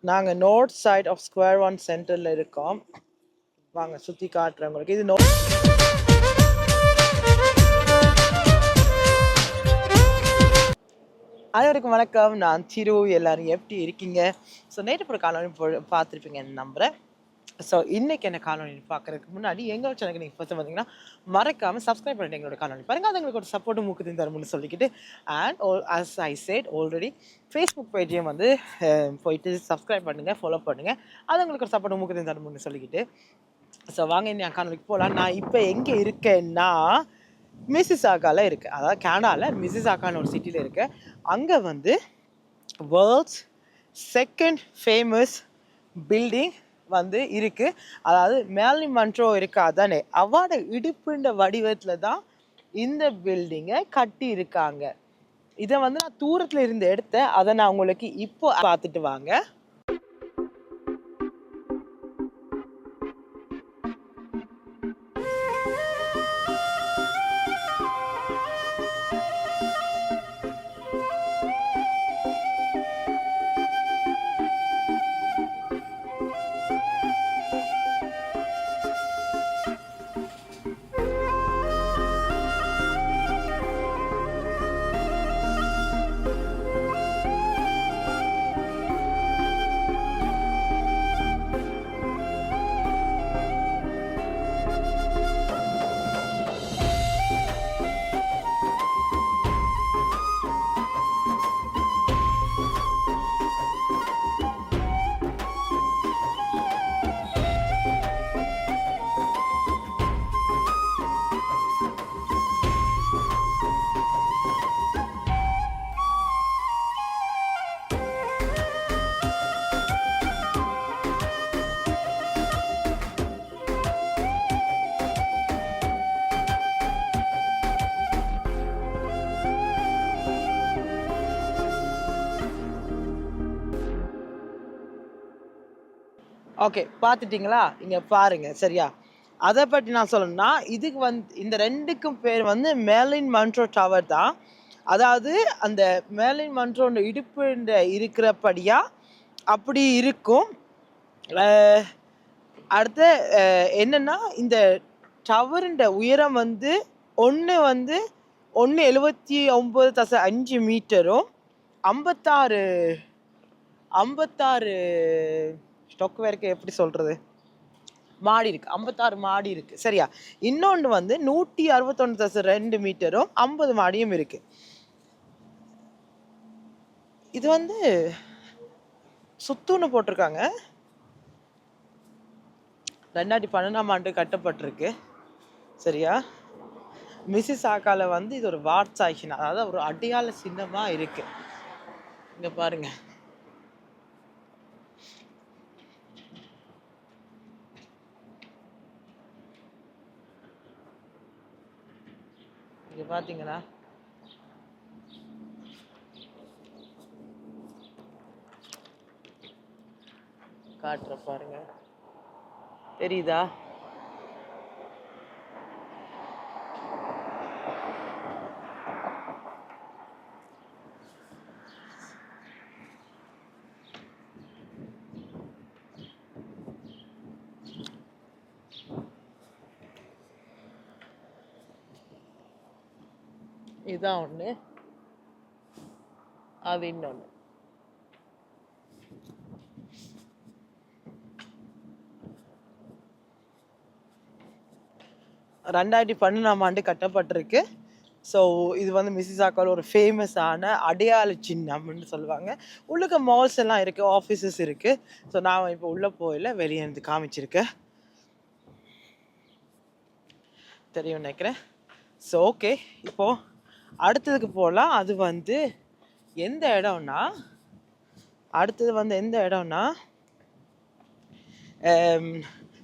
நாங்கள் north side of square one சென்டரில் இருக்கோம். வாங்க சுற்றி காட்டுறேன் உங்களுக்கு. இது அனைவருக்கும் வணக்கம். நான் சிரு. எல்லாரும் எப்படி இருக்கீங்க? ஸோ நேற்று ஒரு காலனி பார்த்துருப்பீங்க நம்புகிறேன். ஸோ இன்றைக்கி என்ன காலனி பார்க்குறதுக்கு முன்னாடி எங்கள் சேனலுக்கு நீங்கள் ஃபஸ்ட்டு பார்த்தீங்கன்னா மறக்காமல் சப்ஸ்கிரைப் பண்ணிட்டு எங்களோட காலனி பாருங்கள். அது எங்களுக்கு ஒரு சப்போர்ட்டும் ஊக்கத்தையும் தரும்னு சொல்லிக்கிட்டு and as I said already Facebook பேஜையும் வந்து போயிட்டு சப்ஸ்கிரைப் பண்ணுங்கள், ஃபாலோ பண்ணுங்கள். அது உங்களுக்கு ஒரு சப்போர்ட்டும் ஊக்கத்தையும் தரும்னு சொல்லிக்கிட்டு ஸோ வாங்க இன்னும் காணொலிக்கு போகலாம். நான் இப்போ எங்கே இருக்கேன்னா மிசிசாகாவில் இருக்குது. அதாவது கனடாவில் மிசிசாகான்னு ஒரு சிட்டியில் இருக்குது. அங்கே வந்து வேர்ல்ட்ஸ் செகண்ட் ஃபேமஸ் பில்டிங் வந்து இருக்குது. அதாவது மேர்லின் மன்ரோ இருக்கா தானே, அவரோட இடுப்புன்ற வடிவத்தில் தான் இந்த பில்டிங்கை கட்டி இருக்காங்க. இதை வந்து நான் தூரத்தில் இருந்து எடுத்தேன். அதை நான் உங்களுக்கு இப்போ பார்த்துட்டு வாங்க. ஓகே, பார்த்துட்டிங்களா? இங்கே பாருங்கள். சரியா, அதை பற்றி நான் சொல்லணும்னா இதுக்கு வந்து இந்த ரெண்டுக்கும் பேர் வந்து மேர்லின் மன்ரோ டவர் தான். அதாவது அந்த மேர்லின் மன்ரோன்ற இடுப்பு இருக்கிறபடியாக அப்படி இருக்கும். அடுத்து என்னென்னா இந்த டவருன்ற உயரம் வந்து 179.5 மீட்டரும் 56 ஸ்டொக் வேர்க்கு எப்படி சொல்கிறது மாடி இருக்குது. 56 மாடி இருக்குது. சரியா, இன்னொன்று வந்து 161.2 மீட்டரும் 50 மாடியும் இருக்குது. இது வந்து சுத்துன்னு போட்டிருக்காங்க. 2012ஆம் ஆண்டு கட்டப்பட்டிருக்கு. சரியா, மிசிசாகாவில் வந்து இது ஒரு வாட்சாய்ஷன், அதாவது ஒரு அடையாள சின்னமாக இருக்கு. இங்கே பாருங்க. இங்கே பார்த்தீங்களா, காட்டுற பாருங்க, தெரியுதா? இதுதான் ஒன்று, அது இன்னொன்று. ரெண்டாயிரத்தி 12ஆம் ஆண்டு கட்டப்பட்டிருக்கு. ஸோ இது வந்து மிசிசாகாவில் ஒரு ஃபேமஸான அடையாள சின்னம்னு சொல்லுவாங்க. உள்ளுக்க மால்ஸ் எல்லாம் இருக்குது, ஆஃபீஸஸ் இருக்குது. ஸோ நான் இப்போ உள்ளே போயில வெளியே இருந்து காமிச்சிருக்கேன், தெரியும் நினைக்கிறேன். ஸோ ஓகே, இப்போது அடுத்ததுக்கு போகலாம். அது வந்து எந்த இடம்னா,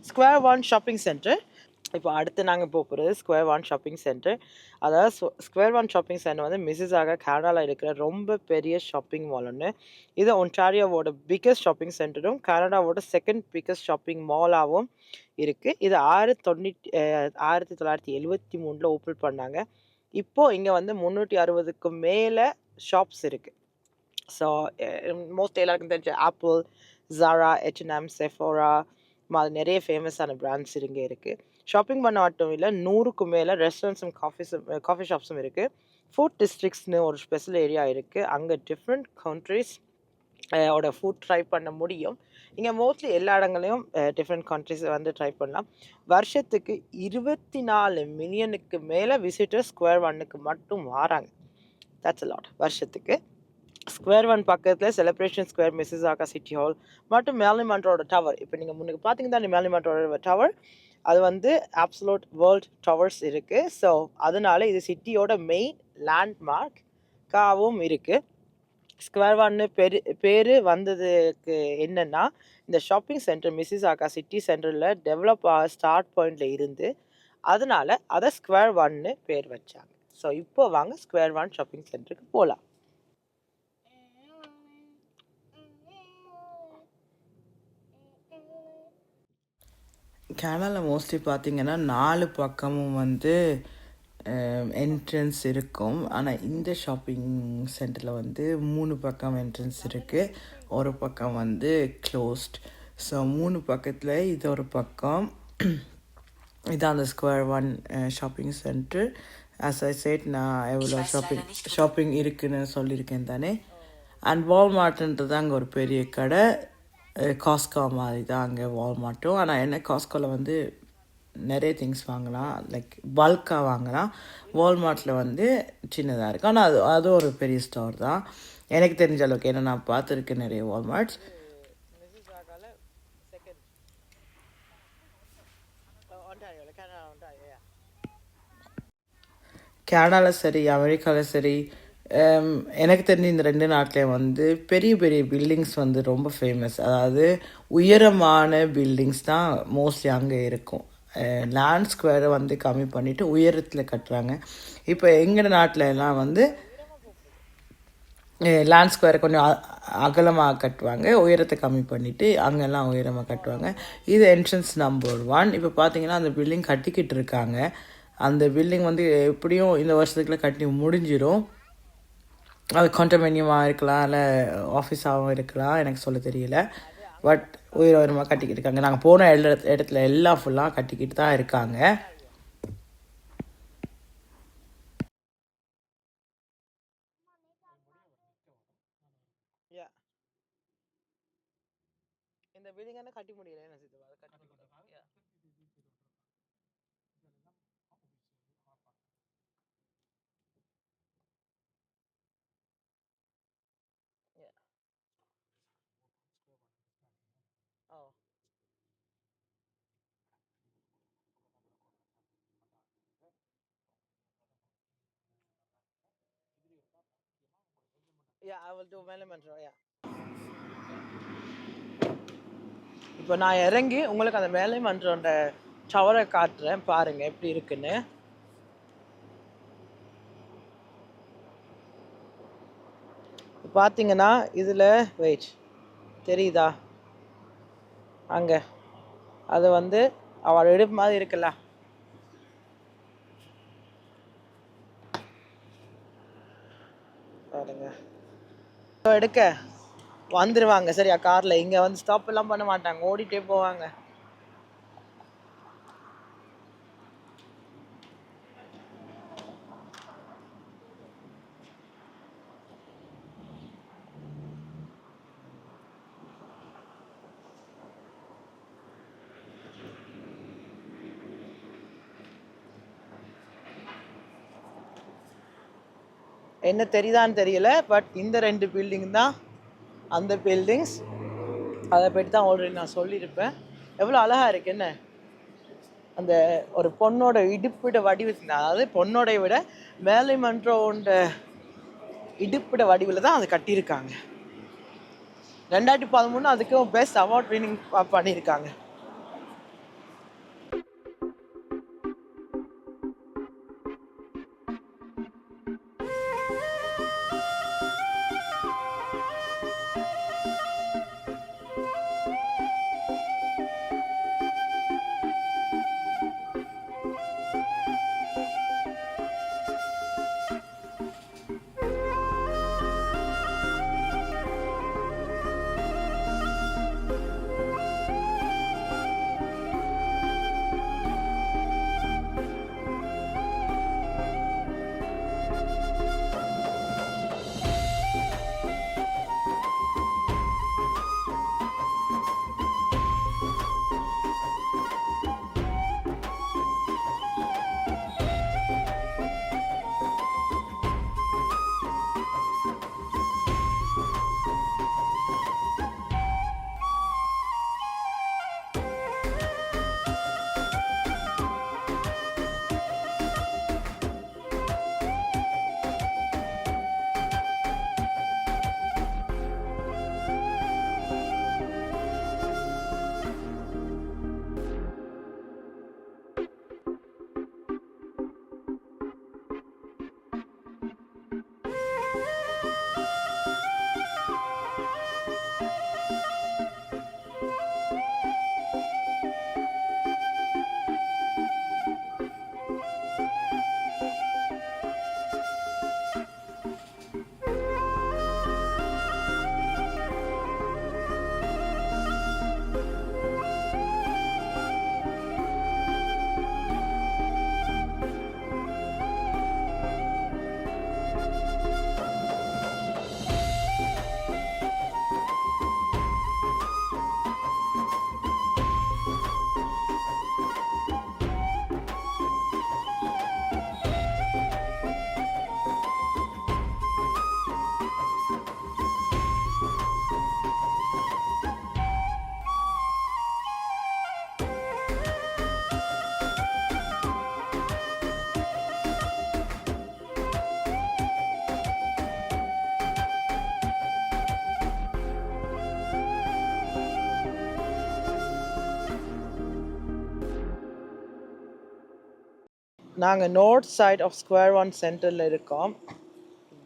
ஸ்கொயர் ஒன் ஷாப்பிங் சென்டர். இப்போ அடுத்து நாங்கள் போகிறது ஸ்கொயர் ஒன் ஷாப்பிங் சென்டர். அதாவது ஸ்கொயர் ஒன் ஷாப்பிங் சென்டர் வந்து மிசிசாகா கனடாவில் இருக்கிற ரொம்ப பெரிய ஷாப்பிங் மால் ஒன்று. இது ஒன்டாரியோவோட பிக்கஸ்ட் ஷாப்பிங் சென்டரும் கனடாவோட செகண்ட் பிக்கஸ்ட் ஷாப்பிங் மாலாகவும் இருக்குது. இது 1973 ஓப்பன் பண்ணாங்க. இப்போது இங்கே வந்து 360க்கும் மேலே ஷாப்ஸ் இருக்குது. ஸோ மோஸ்ட் எல்லாருக்கும் தெரிஞ்ச ஆப்பிள், Zara, H&M, Sephora மாதிரி நிறைய ஃபேமஸான பிராண்ட்ஸ் இங்கே இருக்குது. ஷாப்பிங் பண்ண மட்டும் இல்லை, 100க்கும் மேலே ரெஸ்டாரண்ட்ஸும் காஃபி ஷாப்ஸும் இருக்குது. ஃபுட் டிஸ்ட்ரிக்ட்ஸ்னு ஒரு ஸ்பெஷல் ஏரியா இருக்குது. அங்கே டிஃப்ரெண்ட் கண்ட்ரிஸ் ஓட ஃபுட் ட்ரை பண்ண முடியும். இங்கே மோஸ்ட்லி எல்லா இடங்களையும் டிஃப்ரெண்ட் கண்ட்ரிஸ் வந்து ட்ரை பண்ணலாம். வருஷத்துக்கு 24 மில்லியனுக்கு மேலே விசிட்டர்ஸ் ஸ்கொயர் ஒன்னுக்கு மட்டும் வராங்க. தட்ஸ் அ லாட் வருஷத்துக்கு. ஸ்கொயர் ஒன் பக்கத்தில் celebration square, Mississauga city hall மற்றும் மேர்லின் மன்ரோட டவர். இப்போ நீங்கள் முன்னுக்கு பார்த்தீங்கன்னா மேர்லின் மன்ரோட டவர் அது வந்து அப்சலூட் வேர்ல்ட் டவர்ஸ் இருக்குது. ஸோ அதனால இது சிட்டியோட மெயின் லேண்ட்மார்க்காகவும் இருக்குது. ஸ்கொயர் ஒன்னு பேர் வந்ததுக்கு என்னென்னா, இந்த ஷாப்பிங் சென்டர் மிசிசாகா சிட்டி சென்டரில் டெவலப் ஸ்டார்ட் பாயிண்டில் இருந்து அதனால அதை ஸ்கொயர் ஒன்னு பேர் வச்சாங்க. ஸோ இப்போ வாங்க ஸ்கொயர் ஒன் ஷாப்பிங் சென்டருக்கு போகலாம். கனடாவில் மோஸ்ட்லி பார்த்தீங்கன்னா 4 பக்கமும் வந்து என்ட்ரன்ஸ் இருக்கும். ஆனால் இந்த ஷாப்பிங் சென்டரில் வந்து 3 பக்கம் என்ட்ரன்ஸ் இருக்குது, ஒரு பக்கம் வந்து க்ளோஸ்ட். ஸோ 3 பக்கத்தில் இது ஒரு பக்கம். இதான் அந்த square one shopping centre. As I set, நான் எவ்வளோ ஷாப்பிங் இருக்குன்னு சொல்லியிருக்கேன் தானே. அண்ட் வால்மார்ட்ன்றது அங்கே ஒரு பெரிய கடை. காஸ்கோ மாதிரி தான் அங்கே வால்மார்ட்டும். ஆனால் என்ன, காஸ்கோவில் வந்து நிறைய திங்ஸ் வாங்கலாம், லைக் பல்காக வாங்கலாம். வால்மார்ட்டில் வந்து சின்னதாக இருக்கும். ஆனால் அது ஒரு பெரிய ஸ்டோர் தான் எனக்கு தெரிஞ்ச அளவுக்கு. ஏன்னா நான் பார்த்துருக்கேன் நிறைய வால்மார்ட்ஸ். கனடாவில் சரி, அமெரிக்காவில் சரி, எனக்கு தெரிஞ்ச இந்த 2 நாட்டில் வந்து பெரிய பெரிய பில்டிங்ஸ் வந்து ரொம்ப ஃபேமஸ். அதாவது உயரமான பில்டிங்ஸ் தான் மோஸ்ட்லி அங்கே இருக்கும். லேண்ட் ஸ்கொயரை வந்து கம்மி பண்ணிவிட்டு உயரத்தில் கட்டுறாங்க. இப்போ எங்கள் நாட்டில் எல்லாம் வந்து லேண்ட் ஸ்கொயரை கொஞ்சம் அகலமாக கட்டுவாங்க, உயரத்தை கம்மி பண்ணிவிட்டு அங்கெல்லாம் உயரமாக கட்டுவாங்க. இது என்ட்ரன்ஸ் நம்பர் 1. இப்போ பார்த்தீங்கன்னா அந்த பில்டிங் கட்டிக்கிட்டு இருக்காங்க. அந்த பில்டிங் வந்து எப்படியும் இந்த வருஷத்துக்குள்ளே கட்டி முடிஞ்சிடும். அது கான்டோமினியமாக இருக்கலாம், இல்லை ஆஃபீஸாகவும் இருக்கலாம், எனக்கு சொல்ல தெரியல. பட் உயரமாக கட்டிக்கிட்டு இருக்காங்க. நாங்கள் போன இடத்துல எல்லாம் ஃபுல்லாக கட்டிக்கிட்டு தான் இருக்காங்க. இந்த பில்டிங் என்ன கட்டி முடியல. Oh. Yeah, I will do Merlin Monroe, yeah. இப்போ நான் இறங்கி உங்களுக்கு அந்த மேலே மன்றோட டவரை காட்டுறேன், பாருங்க எப்படி இருக்குன்னு. பார்த்தீங்கன்னா இதில் வெயிட் தெரியுதா, அங்கே அது வந்து அவள் இடுப்பு மாதிரி இருக்குல்ல, பாருங்க. எடுக்க வந்துடுவாங்க சரியா காரில். இங்கே வந்து ஸ்டாப் எல்லாம் பண்ண மாட்டாங்க, ஓடிட்டே போவாங்க. என்ன தெரியுதான்னு தெரியல, பட் இந்த 2 பில்டிங் தான் அந்த பில்டிங்ஸ். அதை பற்றி தான் ஆல்ரெடி நான் சொல்லியிருப்பேன். எவ்வளோ அழகாக இருக்கு என்ன, அந்த ஒரு பொண்ணோட இடுப்பிட வடிவத்தில், அதாவது பொண்ணோட விட மேர்லின் மன்ரோட இடுப்பிட வடிவில் தான் அதை கட்டியிருக்காங்க. 2013 அதுக்கு பெஸ்ட் அவார்ட் வின்னிங் பண்ணியிருக்காங்க. நாங்கள் north side of square one சென்டரில் இருக்கோம்.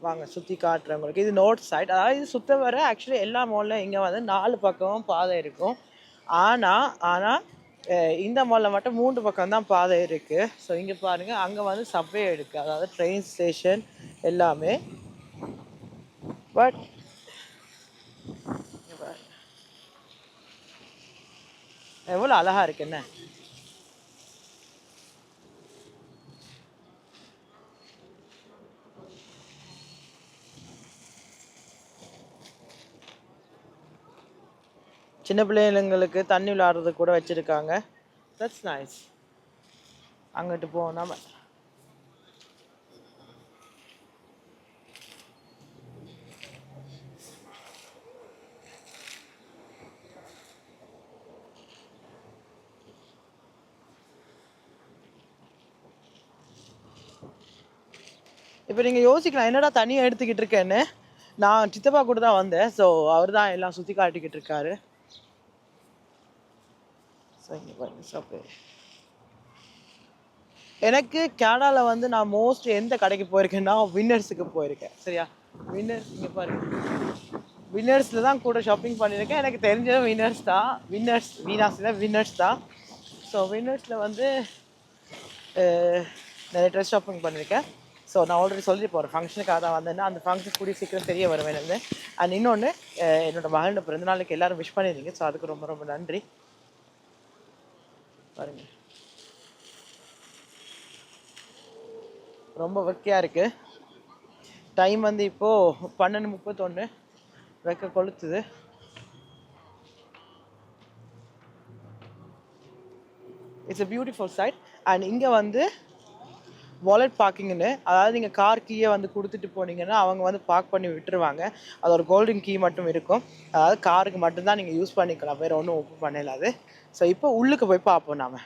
வாங்க சுற்றி காட்டுறேன் உங்களுக்கு. இது நார்த் சைட், அதாவது இது சுத்த வர ஆக்சுவலி எல்லா மால்லையும் இங்கே வந்து 4 பக்கமும் பாதை இருக்கும். ஆனால் இந்த மாலில் மட்டும் 3 பக்கம் தான் பாதை இருக்குது. ஸோ இங்கே பாருங்கள், அங்கே வந்து சப்வே இருக்குது, அதாவது ட்ரெயின் ஸ்டேஷன் எல்லாமே. பட் எவ்வளோ அழகாக இருக்கு என்ன. சின்ன பிள்ளைங்களுக்கு தண்ணி விளையாடுறது கூட வச்சுருக்காங்க. That's nice. அங்கிட்டு போனால் இப்போ நீங்கள் யோசிக்கலாம், என்னடா தனியாக எடுத்துக்கிட்டு இருக்கேன்னு. நான் சித்தப்பா கூட தான் வந்தேன். ஸோ அவர் தான் எல்லாம் சுற்றி காட்டிக்கிட்டு இருக்காரு. ஸோ இங்கே பாருங்க சப்வே. எனக்கு கனடாவில் வந்து நான் மோஸ்ட் எந்த கடைக்கு போயிருக்கேன்னா வின்னர்ஸுக்கு போயிருக்கேன். சரியா, வின்னர்ஸ் இங்கே பாருங்க, வின்னர்ஸில் தான் கூட ஷாப்பிங் பண்ணியிருக்கேன். எனக்கு தெரிஞ்சது வின்னர்ஸ் தான். வின்னர்ஸ் தான். ஸோ வின்னர்ஸில் வந்து நிறைய ட்ரெஸ் ஷாப்பிங் பண்ணியிருக்கேன். ஸோ நான் ஆல்ரெடி சொல்லிட்டு போகிறேன், ஃபங்க்ஷனுக்காக தான் வந்தேன்னா அந்த ஃபங்க்ஷன் கூடிய சீக்கிரம் தெரிய வருவேன் இருந்து. அண்ட் இன்னொன்று, என்னோடய மகளோட பிறந்தநாளுக்கு எல்லோரும் விஷ் பண்ணியிருந்தீங்க. ஸோ அதுக்கு ரொம்ப ரொம்ப நன்றி. பாருங்க, ரொம்ப வெக்கையாக இருக்குது. டைம் வந்து இப்போது 12:31. வெக்க கொளுத்துது. It's a beautiful sight. And இங்கே வந்து வாலெட் பார்க்கிங்னு, அதாவது நீங்கள் கார் கீயை வந்து கொடுத்துட்டு போனீங்கன்னா அவங்க வந்து பார்க் பண்ணி விட்டுருவாங்க. அது ஒரு கோல்டன் கீ மட்டும் இருக்கும், அதாவது காருக்கு மட்டும்தான் நீங்கள் யூஸ் பண்ணிக்கலாம், வேறு ஒன்றும் ஓப்பன் பண்ணலாது. ஸோ இப்போ உள்ளுக்கு போய் பார்ப்போம் நாம்.